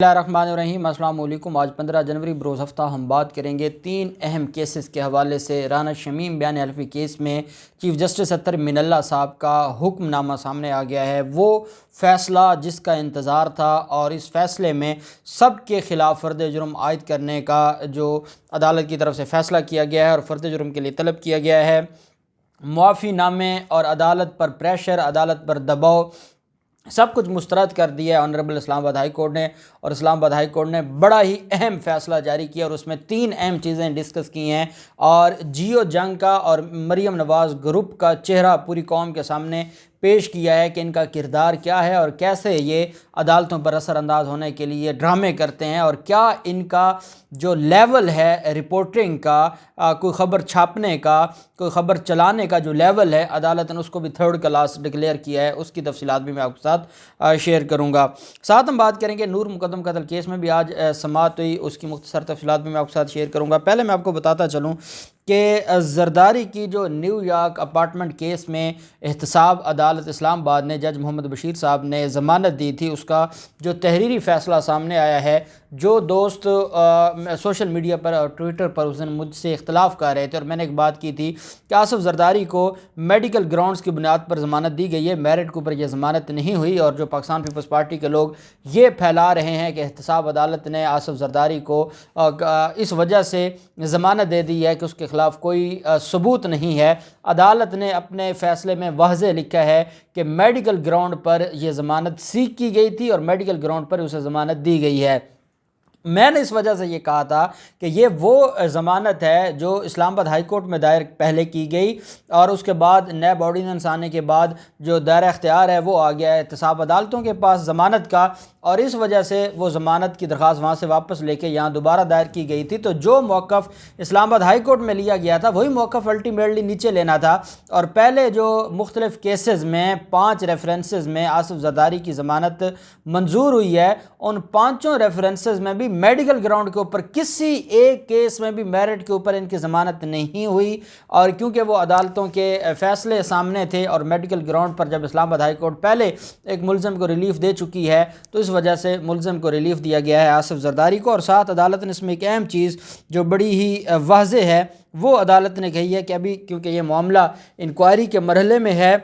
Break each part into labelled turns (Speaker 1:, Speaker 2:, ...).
Speaker 1: Bismillahirrahmanirrahim। السلام علیکم۔ آج 15 جنوری بروز ہفتہ ہم بات کریں گے 3 اہم کیسز کے حوالے سے۔ رانا شمیم بیان حلفی کیس میں چیف جسٹس اطہر من اللہ صاحب کا حکم نامہ سامنے آ گیا ہے، وہ فیصلہ جس کا انتظار تھا، اور اس فیصلے میں سب کے خلاف فرد جرم عائد کرنے کا جو عدالت کی طرف سے فیصلہ کیا گیا ہے اور فرد جرم کے لیے طلب کیا گیا ہے۔ معافی نامے اور عدالت پر پریشر، عدالت پر دباؤ، سب کچھ مسترد کر دیا ہے آنریبل اسلام آباد ہائی کورٹ نے، اور اسلام آباد ہائی کورٹ نے بڑا ہی اہم فیصلہ جاری کیا، اور اس میں 3 اہم چیزیں ڈسکس کی ہیں، اور جیو جنگ کا اور مریم نواز گروپ کا چہرہ پوری قوم کے سامنے پیش کیا ہے کہ ان کا کردار کیا ہے اور کیسے یہ عدالتوں پر اثر انداز ہونے کے لیے ڈرامے کرتے ہیں، اور کیا ان کا جو لیول ہے رپورٹنگ کا، کوئی خبر چھاپنے کا، کوئی خبر چلانے کا جو لیول ہے، عدالت نے اس کو بھی 3rd کلاس ڈکلیئر کیا ہے۔ اس کی تفصیلات بھی میں آپ کے ساتھ شیئر کروں گا۔ ساتھ ہم بات کریں گے نور مقدم قتل کیس میں بھی آج سماعت ہوئی، اس کی مختصر تفصیلات بھی میں آپ کے ساتھ شیئر کروں گا۔ پہلے میں آپ کو بتاتا چلوں کہ زرداری کی جو نیو یارک اپارٹمنٹ کیس میں احتساب عدالت اسلام آباد نے جج محمد بشیر صاحب نے ضمانت دی تھی، اس کا جو تحریری فیصلہ سامنے آیا ہے، جو دوست سوشل میڈیا پر اور ٹویٹر پر اس دن مجھ سے اختلاف کر رہے تھے، اور میں نے ایک بات کی تھی کہ آصف زرداری کو میڈیکل گراؤنڈز کی بنیاد پر ضمانت دی گئی ہے، میرٹ کے اوپر یہ ضمانت نہیں ہوئی، اور جو پاکستان پیپلز پارٹی کے لوگ یہ پھیلا رہے ہیں کہ احتساب عدالت نے آصف زرداری کو اس وجہ سے ضمانت دے دی ہے کہ اس کے خلاف کوئی ثبوت نہیں ہے۔ عدالت نے اپنے فیصلے میں واضح لکھا ہے کہ میڈیکل گراؤنڈ پر یہ ضمانت سیکھ کی گئی تھی اور میڈیکل گراؤنڈ پر اسے ضمانت دی گئی ہے۔ میں نے اس وجہ سے یہ کہا تھا کہ یہ وہ ضمانت ہے جو اسلام آباد ہائی کورٹ میں دائر پہلے کی گئی، اور اس کے بعد نیب آرڈیننس آنے کے بعد جو دائرہ اختیار ہے وہ آ گیا ہے احتساب عدالتوں کے پاس ضمانت کا، اور اس وجہ سے وہ ضمانت کی درخواست وہاں سے واپس لے کے یہاں دوبارہ دائر کی گئی تھی۔ تو جو موقف اسلام آباد ہائی کورٹ میں لیا گیا تھا وہی موقف الٹیمیٹلی نیچے لینا تھا، اور پہلے جو مختلف کیسز میں 5 ریفرنسز میں آصف زرداری کی ضمانت منظور ہوئی ہے، ان 5 ریفرنسز میں بھی میڈیکل گراؤنڈ کے اوپر کسی ایک کیس میں بھی میرٹ کے اوپر ان کی ضمانت نہیں ہوئی، اور کیونکہ وہ عدالتوں کے فیصلے سامنے تھے، اور میڈیکل گراؤنڈ پر جب اسلام آباد ہائی کورٹ پہلے ایک ملزم کو ریلیف دے چکی ہے تو اس وجہ سے ملزم کو ریلیف دیا گیا ہے آصف زرداری کو۔ اور ساتھ عدالت نے اس میں ایک اہم چیز جو بڑی ہی واضح ہے وہ عدالت نے کہی ہے کہ ابھی کیونکہ یہ معاملہ انکوائری کے مرحلے میں ہے،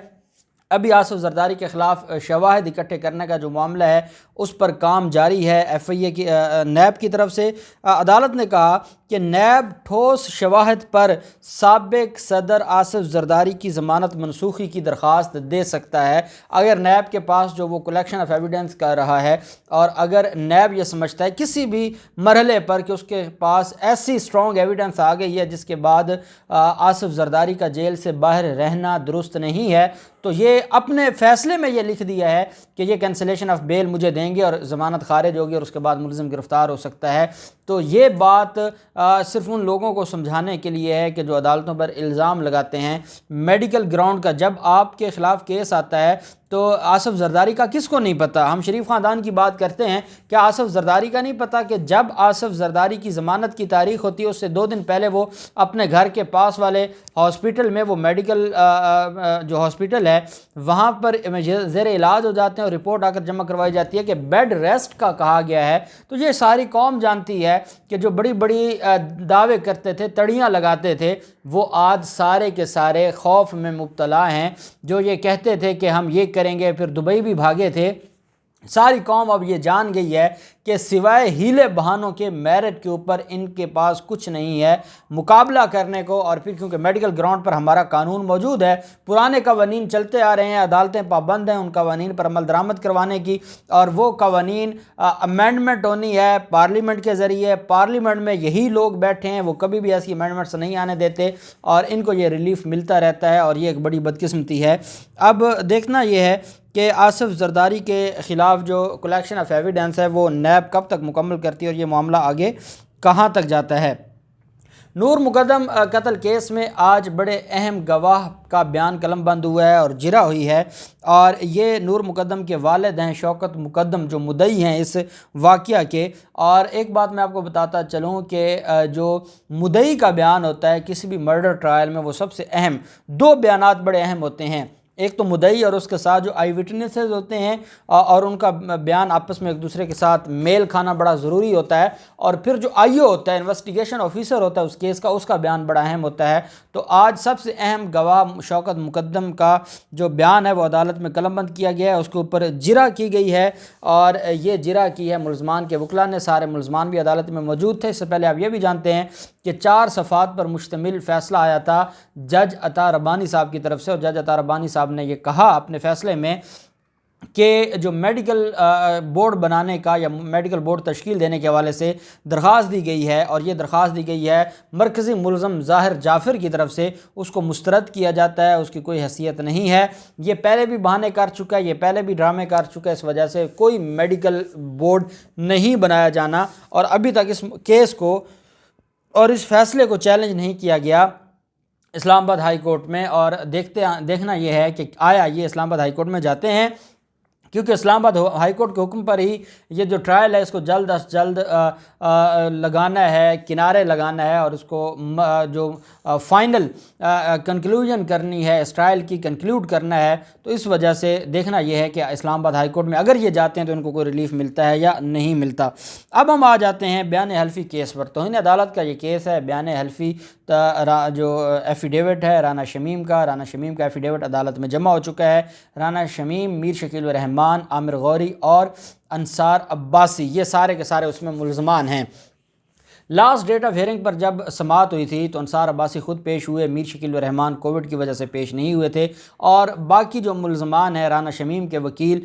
Speaker 1: ابھی آصف زرداری کے خلاف شواہد اکٹھے کرنے کا جو معاملہ ہے اس پر کام جاری ہے ایف آئی اے کی نیب کی طرف سے۔ عدالت نے کہا کہ نیب ٹھوس شواہد پر سابق صدر آصف زرداری کی ضمانت منسوخی کی درخواست دے سکتا ہے، اگر نیب کے پاس جو وہ کلیکشن آف ایویڈنس کر رہا ہے، اور اگر نیب یہ سمجھتا ہے کسی بھی مرحلے پر کہ اس کے پاس ایسی اسٹرانگ ایویڈنس آ گئی ہے جس کے بعد آصف زرداری کا جیل سے باہر رہنا درست نہیں ہے، تو یہ اپنے فیصلے میں یہ لکھ دیا ہے کہ یہ کینسلیشن آف بیل مجھے دیں گے اور ضمانت خارج ہوگی، اور اس کے بعد ملزم گرفتار ہو سکتا ہے۔ تو یہ بات صرف ان لوگوں کو سمجھانے کے لیے ہے کہ جو عدالتوں پر الزام لگاتے ہیں میڈیکل گراؤنڈ کا، جب آپ کے خلاف کیس آتا ہے تو آصف زرداری کا کس کو نہیں پتہ؟ ہم شریف خاندان کی بات کرتے ہیں، کیا آصف زرداری کا نہیں پتہ کہ جب آصف زرداری کی ضمانت کی تاریخ ہوتی ہے اس سے 2 دن پہلے وہ اپنے گھر کے پاس والے ہاسپٹل میں، وہ میڈیکل جو ہاسپٹل ہے وہاں پر زیر علاج ہو جاتے ہیں، اور رپورٹ آ کر جمع کروائی جاتی ہے کہ بیڈ ریسٹ کا کہا گیا ہے۔ تو یہ ساری قوم جانتی ہے کہ جو بڑی بڑی دعوے کرتے تھے، تڑیاں لگاتے تھے، وہ آج سارے کے سارے خوف میں مبتلا ہیں۔ جو یہ کہتے تھے کہ ہم یہ کریں گے، پھر دبئی بھی بھاگے تھے، ساری قوم اب یہ جان گئی ہے کہ سوائے ہیلے بہانوں کے میرٹ کے اوپر ان کے پاس کچھ نہیں ہے مقابلہ کرنے کو۔ اور پھر کیونکہ میڈیکل گراؤنڈ پر ہمارا قانون موجود ہے، پرانے قوانین چلتے آ رہے ہیں، عدالتیں پابند ہیں ان قوانین پر عمل درآمد کروانے کی، اور وہ قوانین امینڈمنٹ ہونی ہے پارلیمنٹ کے ذریعے، پارلیمنٹ میں یہی لوگ بیٹھے ہیں، وہ کبھی بھی ایسی امینڈمنٹس نہیں آنے دیتے، اور ان کو یہ ریلیف ملتا رہتا ہے، اور یہ ایک بڑی بدقسمتی ہے۔ اب دیکھنا یہ ہے کہ آصف زرداری کے خلاف جو کلیکشن آف ایویڈنس ہے وہ نیب کب تک مکمل کرتی ہے، اور یہ معاملہ آگے کہاں تک جاتا ہے۔ نور مقدم قتل کیس میں آج بڑے اہم گواہ کا بیان قلم بند ہوا ہے اور جرا ہوئی ہے، اور یہ نور مقدم کے والد ہیں شوکت مقدم جو مدعی ہیں اس واقعہ کے۔ اور ایک بات میں آپ کو بتاتا چلوں کہ جو مدعی کا بیان ہوتا ہے کسی بھی مرڈر ٹرائل میں، وہ سب سے اہم 2 بیانات بڑے اہم ہوتے ہیں۔ ایک تو مدعی اور اس کے ساتھ جو آئی وٹنسز ہوتے ہیں اور ان کا بیان آپس میں ایک دوسرے کے ساتھ میل کھانا بڑا ضروری ہوتا ہے، اور پھر جو آئی او ہوتا ہے، انویسٹیگیشن آفیسر ہوتا ہے اس کیس کا، اس کا بیان بڑا اہم ہوتا ہے۔ تو آج سب سے اہم گواہ شوکت مقدم کا جو بیان ہے وہ عدالت میں قلم بند کیا گیا ہے، اس کے اوپر جرح کی گئی ہے، اور یہ جرح کی ہے ملزمان کے وکلاء نے۔ سارے ملزمان بھی عدالت میں موجود تھے۔ اس سے پہلے آپ یہ بھی جانتے ہیں کہ 4 صفحات پر مشتمل فیصلہ آیا تھا جج عطا ربانی صاحب کی طرف سے، اور جج عطا ربانی صاحب نے یہ کہا اپنے فیصلے میں کہ جو میڈیکل بورڈ بنانے کا یا میڈیکل بورڈ تشکیل دینے کے حوالے سے درخواست دی گئی ہے، اور یہ درخواست دی گئی ہے مرکزی ملزم ظاہر جعفر کی طرف سے، اس کو مسترد کیا جاتا ہے، اس کی کوئی حیثیت نہیں ہے۔ یہ پہلے بھی بہانے کر چکا ہے، یہ پہلے بھی ڈرامے کر چکا ہے، اس وجہ سے کوئی میڈیکل بورڈ نہیں بنایا جانا، اور ابھی تک اس کیس کو اور اس فیصلے کو چیلنج نہیں کیا گیا اسلام آباد ہائی کورٹ میں۔ اور دیکھنا یہ ہے کہ آیا یہ اسلام آباد ہائی کورٹ میں جاتے ہیں، کیونکہ اسلام آباد ہائی کورٹ کے حکم پر ہی یہ جو ٹرائل ہے اس کو جلد از جلد لگانا ہے، کنارے لگانا ہے، اور اس کو جو فائنل کنکلوژن کرنی ہے، اس ٹرائل کی کنکلوڈ کرنا ہے۔ تو اس وجہ سے دیکھنا یہ ہے کہ اسلام آباد ہائی کورٹ میں اگر یہ جاتے ہیں تو ان کو کوئی ریلیف ملتا ہے یا نہیں ملتا۔ اب ہم آ جاتے ہیں بیان حلفی کیس پر۔ توہین عدالت کا یہ کیس ہے، بیان حلفی جو ایفیڈیوٹ ہے رانا شمیم کا ایفیڈیوٹ عدالت میں جمع ہو چکا ہے۔ رانا شمیم، میر شکیل الرحمان، عامر غوری اور انصار عباسی، یہ سارے کے سارے اس میں ملزمان ہیں۔ لاسٹ ڈیٹ آف ہیئرنگ پر جب سماعت ہوئی تھی تو انصار عباسی خود پیش ہوئے، میر شکیل الرحمان کووڈ کی وجہ سے پیش نہیں ہوئے تھے، اور باقی جو ملزمان ہیں رانا شمیم کے وکیل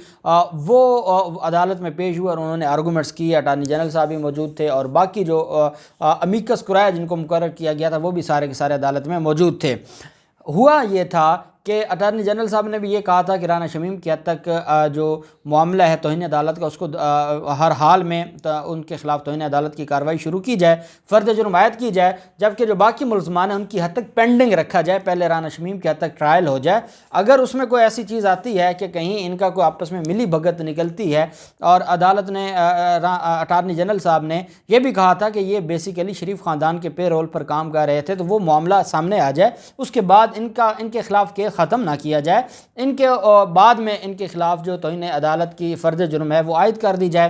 Speaker 1: وہ عدالت میں پیش ہوئے اور انہوں نے آرگومنٹس کی۔ اٹارنی جنرل صاحب بھی موجود تھے، اور باقی جو امیکس کورائے جن کو مقرر کیا گیا تھا وہ بھی سارے کے سارے عدالت میں موجود تھے۔ ہوا یہ تھا کہ اٹارنی جنرل صاحب نے بھی یہ کہا تھا کہ رانا شمیم کی حد تک جو معاملہ ہے توہین عدالت کا، اس کو ہر حال میں ان کے خلاف توہین عدالت کی کارروائی شروع کی جائے، فرد جرم عائد کی جائے، جبکہ جو باقی ملزمان ہیں ان کی حد تک پینڈنگ رکھا جائے، پہلے رانا شمیم کی حد تک ٹرائل ہو جائے۔ اگر اس میں کوئی ایسی چیز آتی ہے کہ کہیں ان کا کوئی آپس میں ملی بھگت نکلتی ہے، اور عدالت نے اٹارنی جنرل صاحب نے یہ بھی کہا تھا کہ یہ بیسیکلی شریف خاندان کے پے رول پر کام کر رہے تھے، تو وہ معاملہ سامنے آ جائے، اس کے بعد ان کے خلاف کیس ختم نہ کیا جائے، ان کے بعد میں ان کے خلاف جو توہین عدالت کی فرض جرم ہے وہ عائد کر دی جائے۔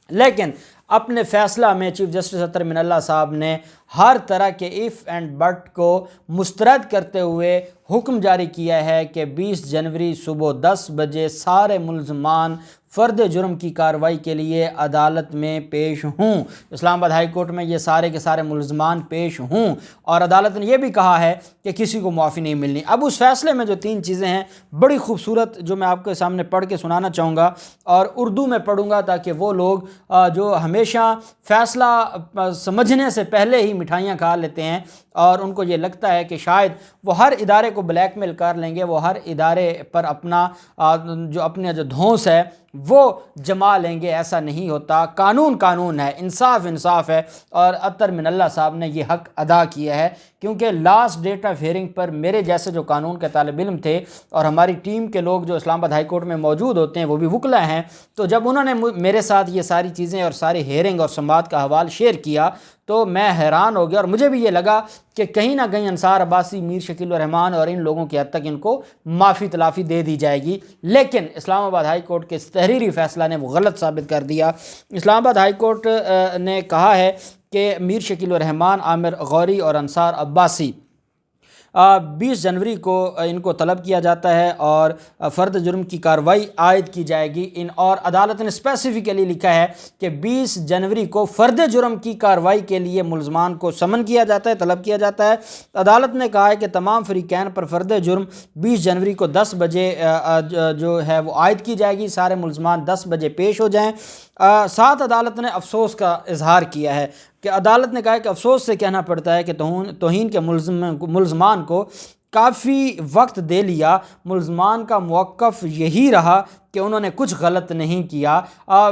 Speaker 1: لیکن اپنے فیصلہ میں چیف جسٹس اطہر من اللہ صاحب نے ہر طرح کے ایف اینڈ بٹ کو مسترد کرتے ہوئے حکم جاری کیا ہے کہ 20 جنوری صبح 10 بجے سارے ملزمان فرد جرم کی کارروائی کے لیے عدالت میں پیش ہوں، اسلام آباد ہائی کورٹ میں یہ سارے کے سارے ملزمان پیش ہوں، اور عدالت نے یہ بھی کہا ہے کہ کسی کو معافی نہیں ملنی۔ اب اس فیصلے میں جو 3 چیزیں ہیں بڑی خوبصورت، جو میں آپ کے سامنے پڑھ کے سنانا چاہوں گا، اور اردو میں پڑھوں گا تاکہ وہ لوگ جو ہمیشہ فیصلہ سمجھنے سے پہلے ہی مٹھائیاں کھا لیتے ہیں اور ان کو یہ لگتا ہے کہ شاید وہ ہر ادارے کو بلیک میل کر لیں گے، وہ ہر ادارے پر اپنا جو دھونس ہے وہ جما لیں گے، ایسا نہیں ہوتا۔ قانون ہے، انصاف ہے، اور اطہر من اللہ صاحب نے یہ حق ادا کیا ہے، کیونکہ لاسٹ ڈیٹ آف ہیئرنگ پر میرے جیسے جو قانون کے طالب علم تھے اور ہماری ٹیم کے لوگ جو اسلام آباد ہائی کورٹ میں موجود ہوتے ہیں وہ بھی وکلا ہیں، تو جب انہوں نے میرے ساتھ یہ ساری چیزیں اور ساری ہیئرنگ اور سماعت کا حوال شیئر کیا تو میں حیران ہو گیا، اور مجھے بھی یہ لگا کہ کہیں نہ کہیں انصار عباسی، میر شکیل الرحمان اور ان لوگوں کی حد تک ان کو معافی تلافی دے دی جائے گی، لیکن اسلام آباد ہائی کورٹ کے اس تحریری فیصلہ نے وہ غلط ثابت کر دیا۔ اسلام آباد ہائی کورٹ نے کہا ہے کہ میر شکیل الرحمان، عامر غوری اور انصار عباسی 20 جنوری کو ان کو طلب کیا جاتا ہے اور فرد جرم کی کارروائی عائد کی جائے گی، اور عدالت نے اسپیسیفکلی لکھا ہے کہ 20 جنوری کو فرد جرم کی کارروائی کے لیے ملزمان کو سمن کیا جاتا ہے، طلب کیا جاتا ہے۔ عدالت نے کہا ہے کہ تمام فریقین پر فرد جرم 20 جنوری کو 10 بجے جو ہے وہ عائد کی جائے گی، سارے ملزمان 10 بجے پیش ہو جائیں۔ ساتھ عدالت نے افسوس کا اظہار کیا ہے کہ عدالت نے کہا ہے کہ افسوس سے کہنا پڑتا ہے کہ توہین کے ملزمان کو کافی وقت دے لیا، ملزمان کا موقف یہی رہا کہ انہوں نے کچھ غلط نہیں کیا،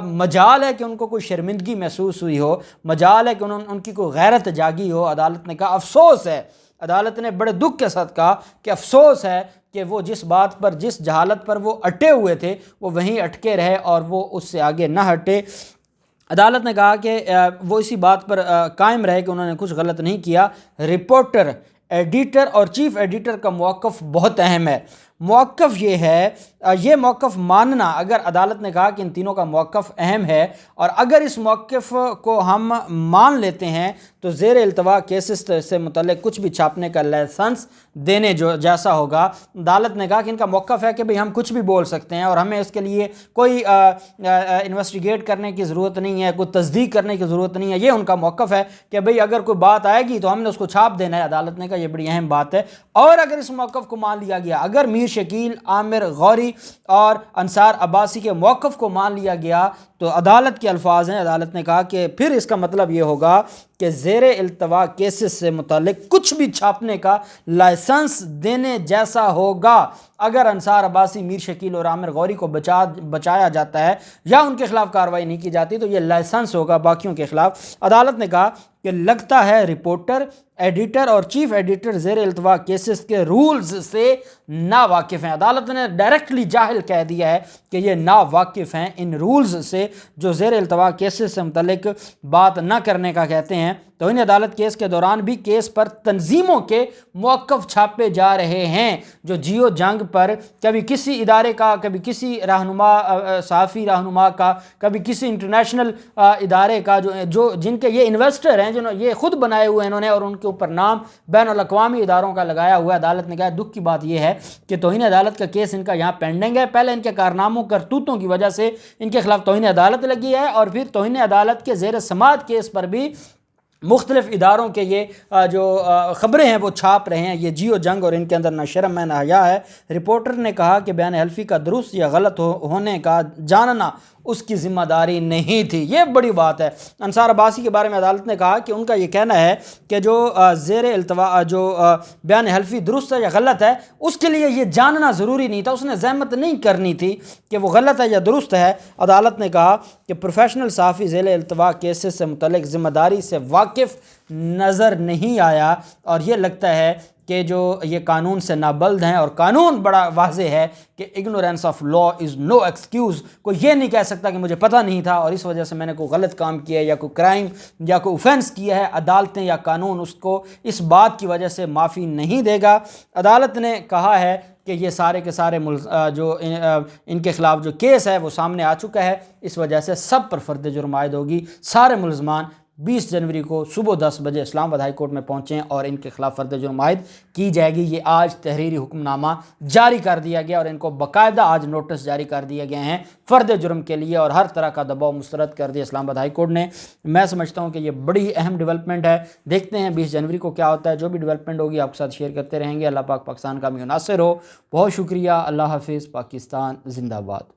Speaker 1: مجال ہے کہ ان کو کوئی شرمندگی محسوس ہوئی ہو، مجال ہے کہ ان کی کوئی غیرت جاگی ہو۔ عدالت نے کہا افسوس ہے، عدالت نے بڑے دکھ کے ساتھ کہا کہ افسوس ہے کہ وہ جس بات پر، جس جہالت پر وہ اٹے ہوئے تھے وہ وہیں اٹکے رہے اور وہ اس سے آگے نہ ہٹے۔ عدالت نے کہا کہ وہ اسی بات پر قائم رہے کہ انہوں نے کچھ غلط نہیں کیا۔ رپورٹر، ایڈیٹر اور چیف ایڈیٹر کا موقف بہت اہم ہے۔ موقف یہ ہے، یہ موقف ماننا، اگر عدالت نے کہا کہ ان تینوں کا موقف اہم ہے اور اگر اس موقف کو ہم مان لیتے ہیں تو زیر التوا کیسز سے متعلق کچھ بھی چھاپنے کا لائسنس دینے جیسا ہوگا۔ عدالت نے کہا کہ ان کا موقف ہے کہ بھئی ہم کچھ بھی بول سکتے ہیں اور ہمیں اس کے لیے کوئی انویسٹیگیٹ کرنے کی ضرورت نہیں ہے، کوئی تصدیق کرنے کی ضرورت نہیں ہے۔ یہ ان کا موقف ہے کہ بھئی اگر کوئی بات آئے گی تو ہم نے اس کو چھاپ دینا ہے۔ عدالت نے کہا یہ بڑی اہم بات ہے۔ اور اگر اس موقف کو مان لیا گیا، اگر میر شکیل، عامر غوری اور انصار عباسی کے موقف کو مان لیا گیا تو عدالت کے الفاظ ہیں، عدالت نے کہا کہ پھر اس کا مطلب یہ ہوگا کہ زیر التوا کیسز سے متعلق کچھ بھی چھاپنے کا لائسنس دینے جیسا ہوگا۔ اگر انصار عباسی، میر شکیل اور عامر غوری کو بچایا جاتا ہے یا ان کے خلاف کارروائی نہیں کی جاتی تو یہ لائسنس ہوگا باقیوں کے خلاف۔ عدالت نے کہا کہ لگتا ہے رپورٹر، ایڈیٹر اور چیف ایڈیٹر زیر التوا کیسز کے رولز سے ناواقف ہیں۔ عدالت نے ڈائریکٹلی جاہل کہہ دیا ہے کہ یہ ناواقف ہیں ان رولز سے جو زیر التوا کیسز سے متعلق بات نہ کرنے کا کہتے ہیں۔ توہین عدالت کیس کے دوران بھی کیس پر تنظیموں کے موقف چھاپے جا رہے ہیں جو جیو جنگ پر کبھی کسی ادارے کا، کبھی کسی رہنما، صحافی رہنما کا، کبھی کسی انٹرنیشنل ادارے کا، جو جن کے یہ انویسٹر ہیں، جنہوں یہ خود بنائے ہوئے انہوں نے اور ان کے اوپر نام بین الاقوامی اداروں کا لگایا ہوا ہے۔ عدالت نے کہا دکھ کی بات یہ ہے کہ توہین عدالت کا کیس ان کا یہاں پینڈنگ ہے۔ پہلے ان کے کارناموں، کرتوتوں کی وجہ سے ان کے خلاف توہین عدالت لگی ہے اور پھر توہین عدالت کے زیر سماعت کیس پر بھی مختلف اداروں کے یہ جو خبریں ہیں وہ چھاپ رہے ہیں۔ یہ جیو جنگ اور ان کے اندر نہ شرم ہے نہ حیا ہے۔ رپورٹر نے کہا کہ بیان حلفی کا درست یا غلط ہونے کا جاننا اس کی ذمہ داری نہیں تھی۔ یہ بڑی بات ہے۔ انصار عباسی کے بارے میں عدالت نے کہا کہ ان کا یہ کہنا ہے کہ جو زیر التوا جو بیان حلفی درست ہے یا غلط ہے اس کے لیے یہ جاننا ضروری نہیں تھا، اس نے زحمت نہیں کرنی تھی کہ وہ غلط ہے یا درست ہے۔ عدالت نے کہا کہ پروفیشنل صحافی زیر التوا کیسز سے متعلق ذمہ داری سے واقف نظر نہیں آیا اور یہ لگتا ہے کہ جو یہ قانون سے نابلد ہیں، اور قانون بڑا واضح ہے کہ ignorance of law is no excuse. کوئی یہ نہیں کہہ سکتا کہ مجھے پتہ نہیں تھا اور اس وجہ سے میں نے کوئی غلط کام کیا ہے یا کوئی کرائم یا کوئی اوفینس کیا ہے۔ عدالتیں یا قانون اس کو اس بات کی وجہ سے معافی نہیں دے گا۔ عدالت نے کہا ہے کہ یہ سارے کے سارے جو ان کے خلاف جو کیس ہے وہ سامنے آ چکا ہے، اس وجہ سے سب پر فرد جرم عائد ہوگی۔ سارے ملزمان 20 جنوری کو صبح 10 بجے اسلام آباد ہائی کورٹ میں پہنچیں اور ان کے خلاف فرد جرم عائد کی جائے گی۔ یہ آج تحریری حکم نامہ جاری کر دیا گیا اور ان کو باقاعدہ آج نوٹس جاری کر دیے گئے ہیں فرد جرم کے لیے اور ہر طرح کا دباؤ مسترد کر دیا اسلام آباد ہائی کورٹ نے۔ میں سمجھتا ہوں کہ یہ بڑی اہم ڈیولپمنٹ ہے۔ دیکھتے ہیں 20 جنوری کو کیا ہوتا ہے۔ جو بھی ڈیولپمنٹ ہوگی آپ کے ساتھ شیئر کرتے رہیں گے۔ اللہ پاک پاکستان کا بھی ناصر ہو۔ بہت شکریہ۔ اللہ حافظ۔ پاکستان زندہ باد۔